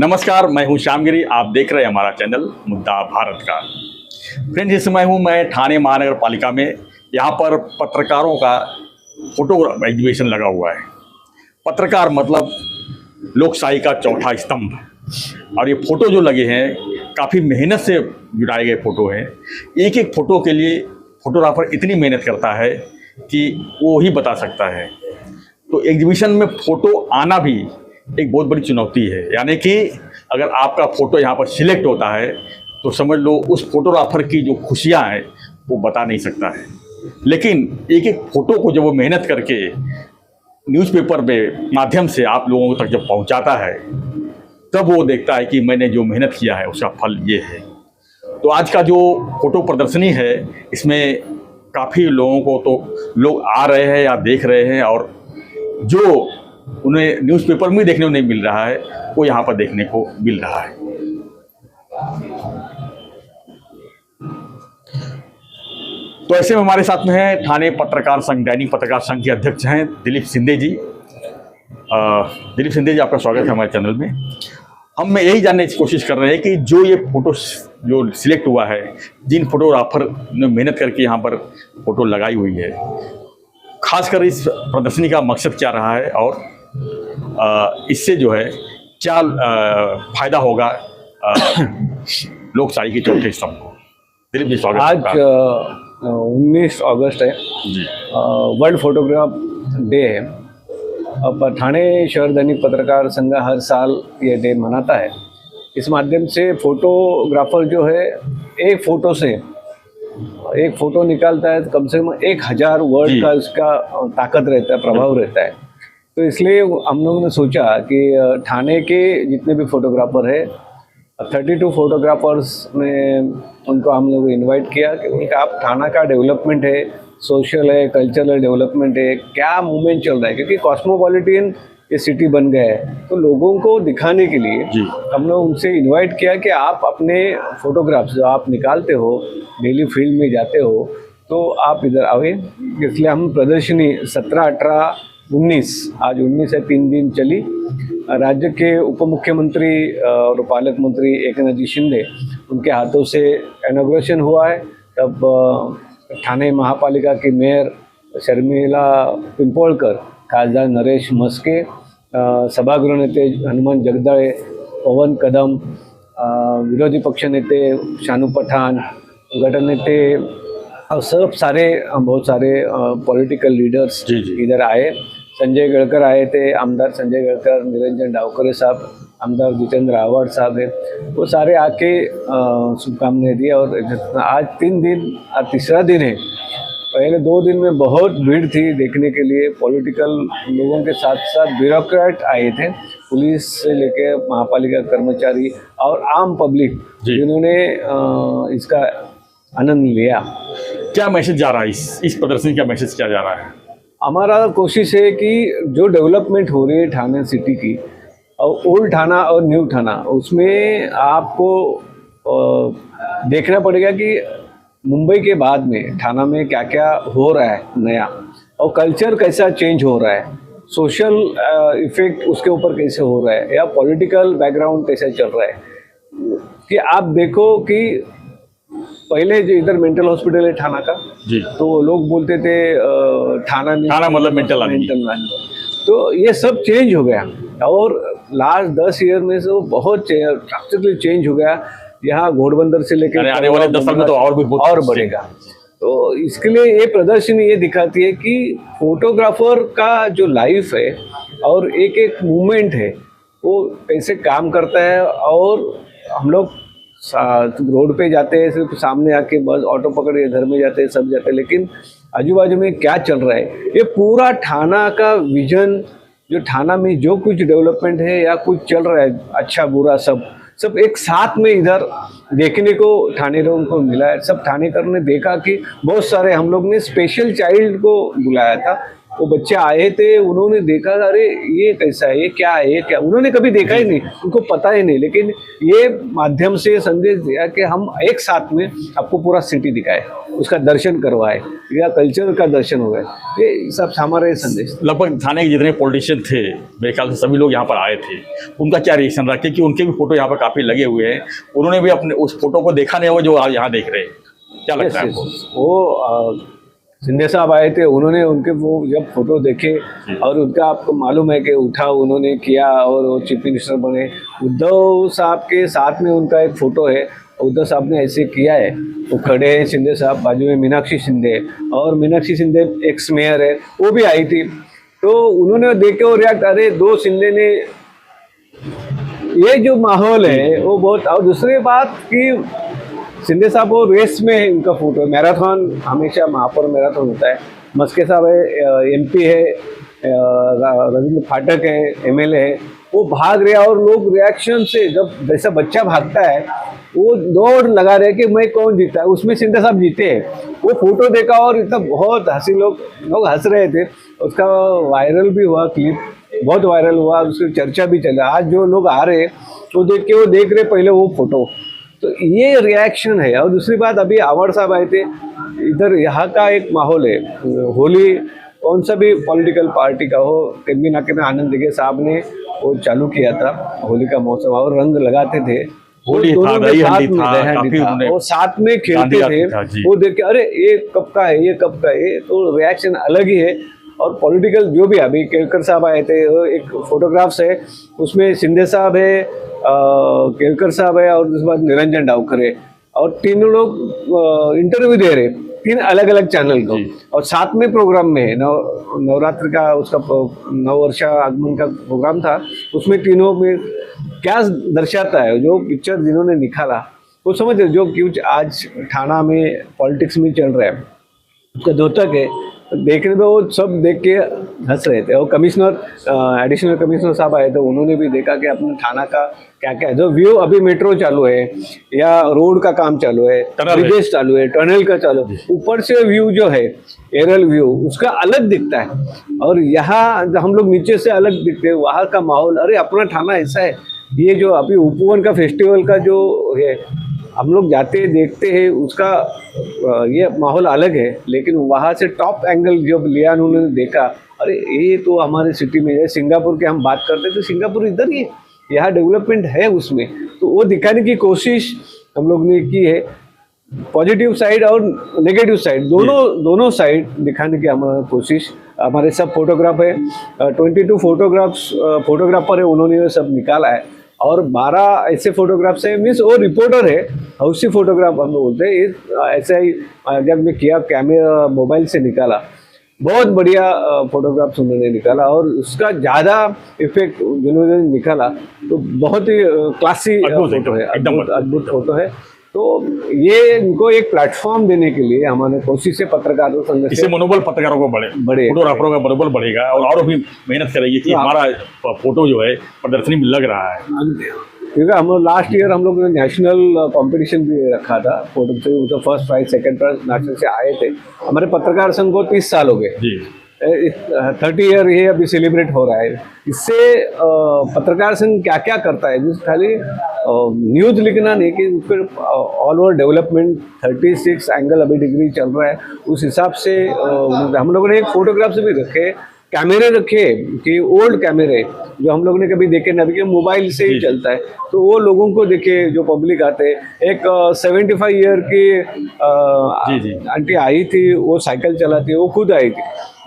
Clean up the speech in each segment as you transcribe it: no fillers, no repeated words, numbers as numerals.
नमस्कार, मैं हूं श्यामगिरी। आप देख रहे हैं हमारा चैनल मुद्दा भारत का। फ्रेंड्स, इस समय मैं थाने महानगर पालिका में। यहाँ पर पत्रकारों का फोटो एग्जीबिशन लगा हुआ है। पत्रकार मतलब लोकशाही का चौथा स्तंभ। और ये फ़ोटो जो लगे हैं काफ़ी मेहनत से जुटाए गए फ़ोटो हैं। एक एक फ़ोटो के लिए फोटोग्राफर इतनी मेहनत करता है कि वो ही बता सकता है। तो एग्जीबिशन में फ़ोटो आना भी एक बहुत बड़ी चुनौती है। यानी कि अगर आपका फ़ोटो यहाँ पर सिलेक्ट होता है तो समझ लो उस फोटोग्राफर की जो खुशियाँ हैं वो बता नहीं सकता है। लेकिन एक एक फ़ोटो को जब वो मेहनत करके न्यूज़पेपर के माध्यम से आप लोगों तक जब पहुँचाता है तब वो देखता है कि मैंने जो मेहनत किया है उसका फल ये है। तो आज का जो फ़ोटो प्रदर्शनी है इसमें काफ़ी लोगों को तो लोग आ रहे हैं या देख रहे हैं, और जो उन्हें न्यूज़पेपर में देखने को नहीं मिल रहा है वो यहाँ पर देखने को मिल रहा है। तो ऐसे में हमारे साथ में है थाने पत्रकार संघ, दैनिक पत्रकार संघ के अध्यक्ष हैं दिलीप शिंदे जी। दिलीप शिंदे जी, आपका स्वागत है हमारे चैनल में। हम यही जानने की कोशिश कर रहे हैं कि जो ये फ़ोटो जो सिलेक्ट हुआ है, जिन फोटोग्राफर ने मेहनत करके यहाँ पर फ़ोटो लगाई हुई है, खासकर इस प्रदर्शनी का मकसद क्या रहा है और इससे जो है क्या फ़ायदा होगा लोकशाही के चौथे स्तंभ को। दिलीप जी, स्वागत। आज 19 अगस्त है जी। वर्ल्ड फोटोग्राफ डे है। अब थाने शहर दैनिक पत्रकार संघ हर साल ये डे मनाता है। इस माध्यम से फोटोग्राफर जो है एक फ़ोटो से एक फ़ोटो निकालता है तो कम से कम 1000 वर्ड का उसका ताकत रहता है, प्रभाव रहता है। तो इसलिए हम लोगों ने सोचा कि थाने के जितने भी फोटोग्राफर है 32 फोटोग्राफर्स में उनको हम लोग इनवाइट किया कि उनका आप थाना का डेवलपमेंट है, सोशल है, कल्चरल डेवलपमेंट है, क्या मूवमेंट चल रहा है, क्योंकि कॉस्मोपॉलिटन ये सिटी बन गया है। तो लोगों को दिखाने के लिए हम लोग उनसे इनवाइट किया कि आप अपने फोटोग्राफ्स जो आप निकालते हो, डेली फील्ड में जाते हो, तो आप इधर आवे। इसलिए हम प्रदर्शनी 17, 18, 19 आज 19 है, 3 दिन चली। राज्य के उप मुख्यमंत्री और पालक मंत्री एकनाथ जी शिंदे उनके हाथों से इनॉग्रेशन हुआ है। तब ठाणे महापालिका की मेयर शर्मिला पिंपोळकर, खासदार नरेश मस्के, सभागृह नेते हनुमान जगदाळे, पवन कदम, विरोधी पक्ष नेते शानू पठाण, गटनेते और बहुत सारे पॉलिटिकल लीडर्स इधर आए। संजय गडकर आए थे, आमदार संजय गडकर, निरंजन डावकरे साहब, आमदार जितेंद्र आव्हाड साहब है, वो सारे आके शुभकामनाएं दी। और आज 3 दिन, आज तीसरा दिन है। पहले 2 दिन में बहुत भीड़ थी देखने के लिए। पॉलिटिकल लोगों के साथ साथ ब्यूरोक्रेट आए थे, पुलिस से लेके महापालिका कर्मचारी और आम पब्लिक, जिन्होंने इसका आनंद लिया। क्या मैसेज जा रहा है इस प्रदर्शनी का मैसेज क्या जा रहा है? हमारा कोशिश है कि जो डेवलपमेंट हो रही है ठाणे सिटी की, और ओल्ड थाना और न्यू थाना, उसमें आपको देखना पड़ेगा कि मुंबई के बाद में थाना में क्या क्या हो रहा है नया, और कल्चर कैसा चेंज हो रहा है, सोशल इफेक्ट उसके ऊपर कैसे हो रहा है, या पॉलिटिकल बैकग्राउंड कैसा चल रहा है। कि आप देखो कि पहले जो इधर मेंटल हॉस्पिटल है थाना का, तो लोग बोलते थे थाना मतलब मेंटल तो ये सब चेंज हो गया, और लास्ट 10 ईयर में से बहुत ड्रास्टिकली चेंज हो गया। यहाँ घोड़बंदर से लेकर आने वाले 10 साल में तो और बढ़ेगा। तो इसके लिए ये प्रदर्शनी ये दिखाती है कि फोटोग्राफर का जो लाइफ है और एक एक मूवमेंट है वो कैसे काम करता है। और हम लोग रोड पे जाते हैं, सिर्फ सामने आके बस ऑटो पकड़ के घर में जाते हैं, सब जाते हैं, लेकिन आजू बाजू में क्या चल रहा है, ये पूरा थाना का विजन, जो थाना में जो कुछ डेवलपमेंट है या कुछ चल रहा है, अच्छा बुरा सब एक साथ में इधर देखने को थानेदारों को मिला है। सब थानेदार ने देखा कि बहुत सारे, हम लोग ने स्पेशल चाइल्ड को बुलाया था, वो बच्चे आए थे, उन्होंने देखा अरे ये कैसा है, ये क्या है, ये क्या, उन्होंने कभी देखा ही नहीं, उनको पता ही नहीं, लेकिन ये माध्यम से संदेश दिया कि हम एक साथ में आपको पूरा सिटी दिखाए, उसका दर्शन करवाए या कल्चर का दर्शन हुआ, ये सब हमारे संदेश। लगभग थाने के जितने पॉलिटिशियन थे मेरे ख्याल से सभी लोग यहाँ पर आए थे, उनका क्या रिएक्शन रहा? क्योंकि उनके भी फोटो यहाँ पर काफ़ी लगे हुए हैं, उन्होंने भी अपने उस फोटो को देखा नहीं होगा जो आप यहाँ देख रहे हैं, क्या लगता है आपको? वो शिंदे साहब आए थे, उन्होंने उनके वो जब फोटो देखे और उनका आपको मालूम है कि उठा उन्होंने किया और वो चीफ मिनिस्टर बने। उद्धव साहब के साथ में उनका एक फ़ोटो है, उद्धव साहब ने ऐसे किया है, वो खड़े हैं शिंदे साहब, बाजू में मीनाक्षी शिंदे, और मीनाक्षी शिंदे एक्स मेयर है, वो भी आई थी, तो उन्होंने देखे और रिएक्ट, अरे दो शिंदे ने, ये जो माहौल है वो बहुत। और दूसरी बात कि शिंदे साहब वो रेस में है, उनका फोटो मैराथन, हमेशा महापौर मैराथन होता है, मस्के साहब है, एमपी है, रविंद्र फाटक है, एमएलए है, वो भाग रहे और लोग रिएक्शन से, जब जैसा बच्चा भागता है वो दौड़ लगा रहे कि मैं कौन जीता है, उसमें शिंदे साहब जीते हैं। वो फोटो देखा और इतना बहुत हंसी, लोग हंस रहे थे, उसका वायरल भी हुआ, क्लिप बहुत वायरल हुआ, उसकी चर्चा भी चला। आज जो लोग आ रहे वो देख के वो देख रहे पहले वो फोटो, तो ये रिएक्शन है। और दूसरी बात, अभी आवाड़ साहब आए थे इधर, यहाँ का एक माहौल है, होली कौन सा भी पॉलिटिकल पार्टी का हो, केबी नाके में आनंद दिघे साहब ने वो चालू किया था होली का मौसम, और रंग लगाते थे, होली था, दही हंडी था, काफी उन्होंने वो साथ में खेलते थे, वो देख के अरे ये कब का है, ये कब का है, तो रिएक्शन अलग ही है। और पॉलिटिकल जो भी, अभी केलकर साहब आए थे, एक फोटोग्राफ्स है उसमें शिंदे साहब है, केलकर साहब है, और उसके बाद निरंजन डावकर है, और तीनों लोग इंटरव्यू दे रहे, तीन अलग अलग चैनल को, और साथ में प्रोग्राम में है नवरात्र का, उसका नववर्षा आगमन का प्रोग्राम था, उसमें तीनों में क्या दर्शाता है, जो पिक्चर जिन्होंने निकाला वो समझ रहे, जो क्यों आज थाना में पॉलिटिक्स में चल रहा है, उसका द्योतक है, देखने में वो सब देख के हंस रहे थे। और कमिश्नर, एडिशनल कमिश्नर साहब आए थे, उन्होंने भी देखा कि अपने थाना का क्या क्या है, जो व्यू अभी मेट्रो चालू है या रोड का काम चालू है, ब्रिजेस चालू है, टनल का चालू है, ऊपर से व्यू जो है एरियल व्यू उसका अलग दिखता है, और यहाँ हम लोग नीचे से अलग दिखते हैं, वहाँ का माहौल, अरे अपना थाना ऐसा है। ये जो अभी उपवन का फेस्टिवल का जो है, हम लोग जाते हैं देखते हैं, उसका ये माहौल अलग है, लेकिन वहाँ से टॉप एंगल जब लिया उन्होंने देखा, अरे ये तो हमारे सिटी में है। सिंगापुर की हम बात करते हैं तो सिंगापुर इधर ही है, यहाँ डेवलपमेंट है उसमें, तो वो दिखाने की कोशिश हम लोग ने की है, पॉजिटिव साइड और नेगेटिव साइड, दोनों साइड दिखाने की हमारी कोशिश। हमारे सब फोटोग्राफ है, 22 फोटोग्राफर है, उन्होंने सब निकाला है, और 12 ऐसे फोटोग्राफ्स हैं, मीन्स वो रिपोर्टर है, हाउसी फोटोग्राफ हम लोग बोलते हैं, ऐसा ही जब मैं किया, कैमरा मोबाइल से निकाला, बहुत बढ़िया फोटोग्राफ्स उन्होंने निकाला, और उसका ज़्यादा इफेक्ट जिन्होंने निकाला तो बहुत ही क्लासी फोटो है, अद्भुत फोटो है। तो ये इनको एक प्लेटफॉर्म देने के लिए हमारे कोशिश है पत्रकारों संघ से, इससे मनोबल पत्रकारों को बड़े फोटोग्राफरों का मनोबल बढ़ेगा, और भी मेहनत करेंगे कि हमारा फोटो जो है प्रदर्शनी में लग रहा है। क्योंकि हम लोग लास्ट ईयर हम लोग ने नेशनल कंपटीशन भी रखा था फोटो से, उसका first prize second prize national से आए थे। हमारे पत्रकार संघ को 30 साल हो गए, 30 ईयर ये अभी सेलिब्रेट हो रहा है। इससे पत्रकार संघ क्या क्या करता है, जिस खाली न्यूज़ लिखना नहीं, कि उस पर ऑल ओवर डेवलपमेंट 36 एंगल अभी डिग्री चल रहा है, उस हिसाब से हम लोगों ने एक फोटोग्राफ से भी रखे, कैमरे रखे कि ओल्ड कैमरे जो हम लोग ने कभी देखे ना, अभी मोबाइल से ही चलता है, तो वो लोगों को देखे जो पब्लिक आते हैं। एक 75 ईयर की आंटी आई थी, वो साइकिल चलाती है, वो खुद आई थी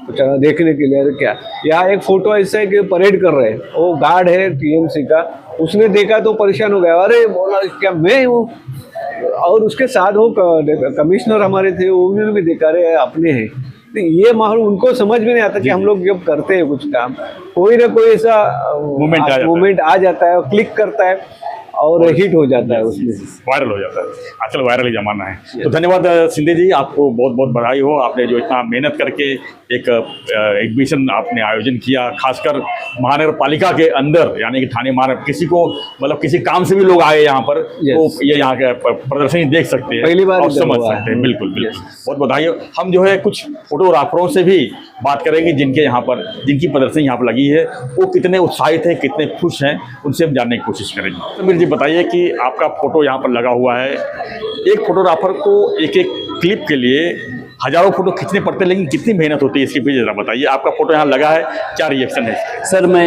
तो देखने के लिए। क्या यहाँ एक फोटो ऐसा है कि परेड कर रहे हैं, वो गार्ड है टीएमसी का, उसने देखा तो परेशान हो गया, अरे बोला क्या मैं हूँ, और उसके साथ वो कमिश्नर हमारे थे, उन्होंने भी देखा, रहे अपने हैं। तो ये माहौल उनको समझ में नहीं आता कि हम लोग जब करते हैं कुछ काम, कोई ना कोई ऐसा मोमेंट आ जाता है, क्लिक करता है और हिट हो जाता है, उसमें वायरल हो जाता है। आजकल वायरल ही जमाना है। तो धन्यवाद शिंदे जी, आपको बहुत बहुत बधाई हो, आपने जो इतना मेहनत करके एक एग्जीबिशन आपने आयोजन किया, खासकर महानगर पालिका के अंदर, यानी कि थाने महानगर, किसी को मतलब किसी काम से भी लोग आए यहाँ पर तो ये यहाँ के प्रदर्शनी देख सकते हैं, पहली बार और समझ सकते हैं। बिल्कुल बिल्कुल, बहुत बधाई। हम जो है कुछ फोटोग्राफरों से भी बात करेंगे जिनके यहाँ पर, जिनकी प्रदर्शनी यहाँ पर लगी है, वो कितने उत्साहित हैं, कितने खुश हैं, उनसे हम जानने की कोशिश करेंगे। समीर जी बताइए कि आपका फोटो यहाँ पर लगा हुआ है, एक फोटोग्राफर को एक एक क्लिप के लिए हजारों फोटो खींचने पड़ते हैं, लेकिन कितनी मेहनत होती है इसके पीछे जरा बताइए। आपका फोटो यहाँ लगा है, क्या रिएक्शन है? सर मैं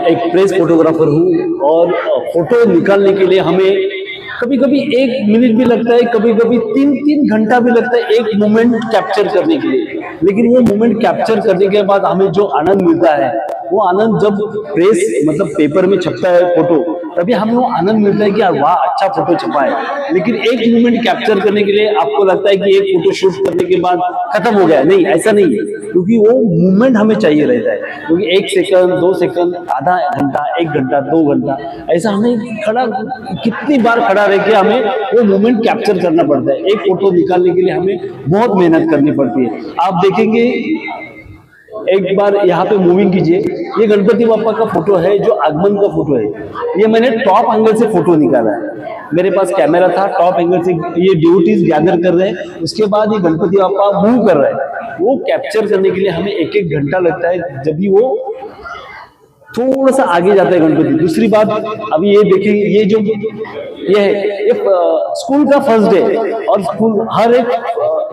एक प्रेस फोटोग्राफर हूँ और फोटो निकालने के लिए हमें कभी कभी 1 मिनट भी लगता है, कभी कभी 3 घंटा भी लगता है एक मोमेंट कैप्चर करने के लिए। लेकिन वो मोमेंट कैप्चर करने के बाद हमें जो आनंद मिलता है, वो आनंद जब प्रेस मतलब पेपर में छपता है फोटो, तभी हमें वो आनंद मिलता है कि यार वाह अच्छा फोटो छपा है। लेकिन एक मोमेंट कैप्चर करने के लिए आपको लगता है कि एक फोटो शूट करने के बाद खत्म हो गया, नहीं ऐसा नहीं है, क्योंकि वो मूवमेंट हमें चाहिए रहता है। क्योंकि 1 सेकंड 2 सेकंड, आधा घंटा, 1 घंटा, 2 घंटा, ऐसा हमें खड़ा कितनी बार खड़ा रह के हमें वो मूवमेंट कैप्चर करना पड़ता है। एक फोटो निकालने के लिए हमें बहुत मेहनत करनी पड़ती है। आप देखेंगे, एक बार यहाँ पे मूविंग कीजिए, ये गणपति बापा का फोटो है, जो आगमन का फोटो है। ये मैंने टॉप एंगल से फोटो निकाला है, मेरे पास कैमरा था, टॉप एंगल से ये ड्यूटीज गैदर कर रहे हैं। उसके बाद ये गणपति बापा मूव कर रहे हैं, वो कैप्चर करने के लिए हमें 1 घंटा लगता है, जब भी वो थोड़ा सा आगे जाता है गणपति। दूसरी बात, अभी ये देखिए, ये जो ये है, ये स्कूल का फर्स्ट डे, और स्कूल हर एक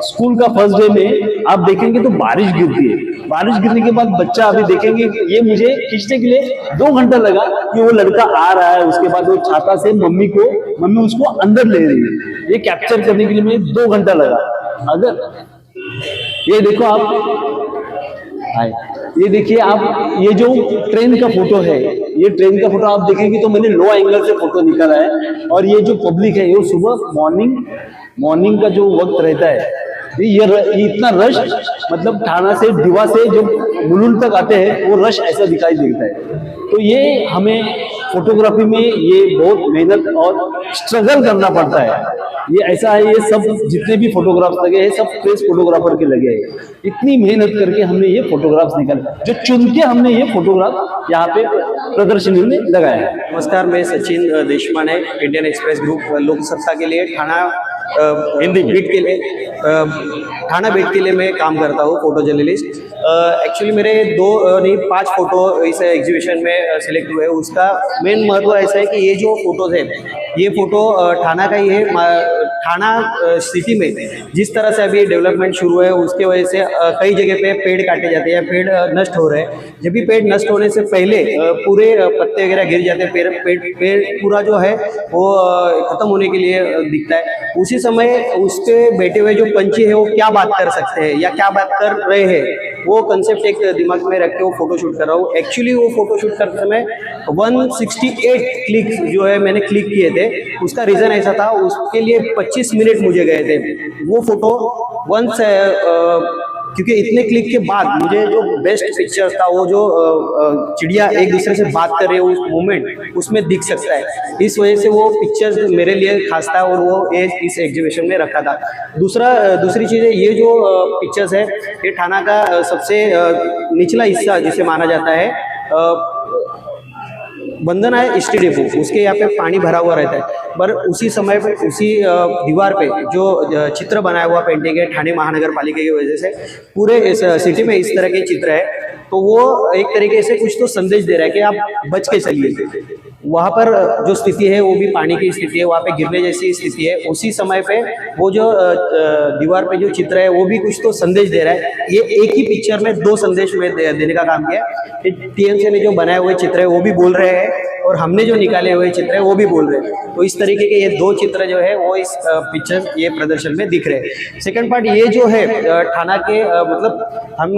स्कूल का फर्स्ट डे में आप देखेंगे तो बारिश गिरती है। बारिश गिरने के बाद बच्चा, अभी देखेंगे ये मुझे खींचने के लिए 2 घंटा लगा कि वो लड़का आ रहा है, उसके बाद वो छाता से मम्मी उसको अंदर ले रही है। ये कैप्चर करने के लिए मुझे 2 घंटा लगा। अगर ये देखो आप, ये देखिए आप, ये जो ट्रेन का फोटो है, ये ट्रेन का फोटो आप देखेंगे तो मैंने लो एंगल से फोटो निकाला है। और ये जो पब्लिक है, ये सुबह मॉर्निंग का जो वक्त रहता है, ये इतना रश, मतलब थाना से दीवा से जो मुलुंड तक आते हैं, वो रश ऐसा दिखाई देता है। तो ये हमें फोटोग्राफी में ये बहुत मेहनत और स्ट्रगल करना पड़ता है। ये ऐसा है, ये सब जितने भी फोटोग्राफ्स लगे हैं, सब प्रेस फोटोग्राफर के लगे हैं। इतनी मेहनत करके हमने ये फोटोग्राफ्स निकाले, जो चुन के हमने ये फोटोग्राफ यहाँ पे प्रदर्शनी में लगाया है। नमस्कार, मैं Sachin Deshmane, Indian express group Loksatta के लिए थाना हिंदी बीट के लिए थाना बीट के लिए मैं काम करता हूँ, फोटो जर्नलिस्ट। एक्चुअली मेरे 2 नहीं 5 फोटो इस एग्जीबिशन में सिलेक्ट हुए। उसका मेन महत्व ऐसा है कि ये जो फोटोज है, ये फोटो थाना का ही है। थाना सिटी में जिस तरह से अभी डेवलपमेंट शुरू है, उसके वजह से कई जगह पे पेड़ काटे जाते हैं, पेड़ नष्ट हो रहे हैं। जब भी पेड़ नष्ट होने से पहले पूरे पत्ते वगैरह गिर जाते हैं, पेड़ पूरा जो है वो खत्म होने के लिए दिखता है। उसी समय उस पे बैठे हुए जो पंछी है, वो क्या बात कर सकते हैं या क्या बात कर रहे हैं, वो कंसेप्ट एक दिमाग में रख के वो फोटो शूट कर रहा हूँ। एक्चुअली वो फोटो शूट करते समय 168 क्लिक्स जो है मैंने क्लिक किए थे। उसका रीज़न ऐसा था, उसके लिए 25 मिनट मुझे गए थे। वो फोटो क्योंकि इतने क्लिक के बाद मुझे जो बेस्ट पिक्चर्स था, वो जो चिड़िया एक दूसरे से बात कर रही है, उस मोमेंट उसमें दिख सकता है। इस वजह से वो पिक्चर्स मेरे लिए खास था और वो इस एग्जीबिशन में रखा था। दूसरी चीज़ है, ये जो पिक्चर्स है, ये थाना का सबसे निचला हिस्सा जिसे माना जाता है। बंधन है इष्टि डेपो, उसके यहाँ पे पानी भरा हुआ रहता है। पर उसी समय पे उसी दीवार पे जो चित्र बनाया हुआ पेंटिंग है, ठाणे महानगर पालिका की वजह से पूरे इस सिटी में इस तरह के चित्र है। तो वो एक तरीके से कुछ तो संदेश दे रहा है कि आप बच के चलिए। वहाँ पर जो स्थिति है वो भी पानी की स्थिति है, वहाँ पे गिरने जैसी स्थिति है। उसी समय पे वो जो दीवार पे जो चित्र है वो भी कुछ तो संदेश दे रहा है। ये एक ही पिक्चर में 2 संदेश में देने का काम किया। टीएमसी ने जो बनाए हुए चित्र है वो भी बोल रहे हैं, और हमने जो निकाले हुए चित्र है वो भी बोल रहे हैं। तो इस तरीके के ये 2 चित्र जो है वो इस पिक्चर ये प्रदर्शन में दिख रहे हैं। सेकंड पार्ट ये जो है, थाना के मतलब हम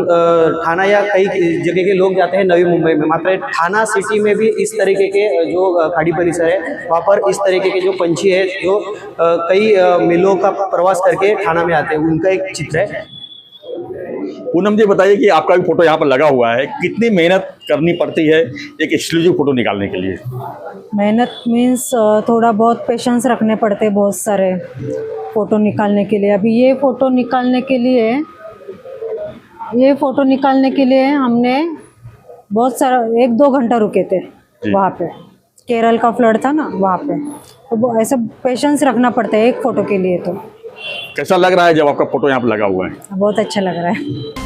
थाना या कई जगह के लोग जाते हैं नवी मुंबई में, मात्र थाना सिटी में भी इस तरीके के जो खाड़ी परिसर है, वहाँ पर इस तरीके के जो पंछी है, जो कई मीलों का प्रवास करके थाना में आते हैं, उनका एक चित्र है। पूनम जी बताइए कि आपका भी फोटो यहाँ पर लगा हुआ है, कितनी मेहनत करनी पड़ती है एक एक्सक्लूसिव फोटो निकालने के लिए? मेहनत मीन्स थोड़ा बहुत पेशेंस रखने पड़ते हैं बहुत सारे फ़ोटो निकालने के लिए। अभी ये फ़ोटो निकालने के लिए ये फोटो निकालने के लिए हमने बहुत सारा 1-2 घंटा रुके थे वहाँ पे। केरल का फ्लड था ना वहाँ पे, तो वो ऐसा पेशेंस रखना पड़ता है एक फ़ोटो के लिए। तो कैसा लग रहा है जब आपका फोटो यहाँ पे लगा हुआ है? बहुत अच्छा लग रहा है।